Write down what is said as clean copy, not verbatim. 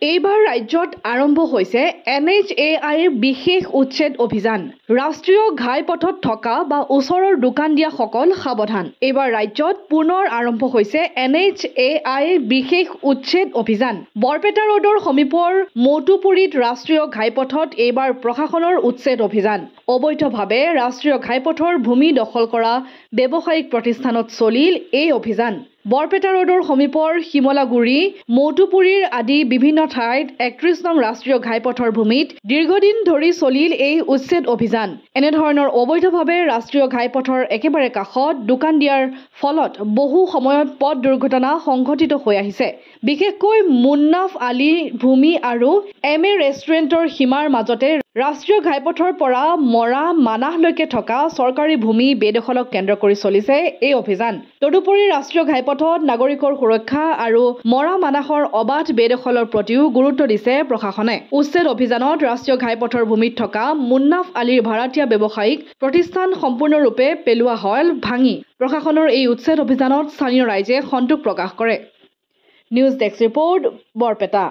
এইবাৰ ৰাজ্যত আৰম্ভ হৈছে NHAIৰ বিশেষ উচ্ছেদ অভিযান। ৰাষ্ট্ৰীয় ঘাইপথত থকা বা ওচৰৰ দোকান দিয়াসকল সাৱধান। এইবাৰ ৰাজ্যত পুনৰ আৰম্ভ হৈছে NHAIৰ বিশেষ উচ্ছেদ অভিযান। বৰপেটা ৰোডৰ সমীপৰ মৌটুপুৰীত ৰাষ্ট্ৰীয় ঘাইপথত এইবাৰ প্ৰশাসনৰ উচ্ছেদ অভিযান। অবৈধভাৱে ৰাষ্ট্ৰীয় ঘাইপথৰ ভূমি দখল কৰা ব্যৱসায়িক প্ৰতিষ্ঠানত চলিল এই অভিযান। বৰপেটা ৰোডৰ সমীপৰ শিমলাগুৰি, মৌটুপুৰীৰ আদি বিভিন্ন ঠাইত ৩১ নং ৰাষ্ট্ৰীয় ঘাইপথৰ ভূমিত দীৰ্ঘদিন ধৰি চলিল এই উচ্ছেদ অভিযান। এনেধৰণৰ অবৈধভাৱে ৰাষ্ট্ৰীয় ঘাইপথৰ একেবাৰে কাষত দোকান দিয়াৰ ফলত বহু সময়ত পথ দুৰ্ঘটনা সংঘটিত হৈ আহিছে। বিশেষকৈ মুন্নাফ আলী ভূমি আৰু MA ৰেষ্টুৰেণ্টৰ সীমাৰ মাজতে ৰাষ্ট্ৰীয় ঘাইপথৰ পৰা মৰা মানাহলৈকে থকা চৰকাৰী ভূমি বেদখলক কেন্দ্ৰ কৰি চলিছে এই অভিযান। তদুপৰি ৰাষ্ট্ৰীয় ঘাইপথত নাগৰিকৰ সুৰক্ষা আৰু মৰা মানাহৰ অবাধ বেদখলৰ প্ৰতিও গুৰুত্ব দিছে প্ৰশাসনে। উচ্ছেদ অভিযানত ৰাষ্ট্ৰীয় ঘাইপথৰ ভূমিত থকা মুন্নাফ আলীৰ ভাড়াতীয়া ব্যৱসায়িক প্ৰতিষ্ঠান সম্পূৰ্ণৰূপে পেলোৱা হয় ভাঙি। প্ৰশাসনৰ এই উচ্ছেদ অভিযানত স্থানীয় ৰাইজে সন্তোষ প্ৰকাশ কৰে। News desk report, Barpeta.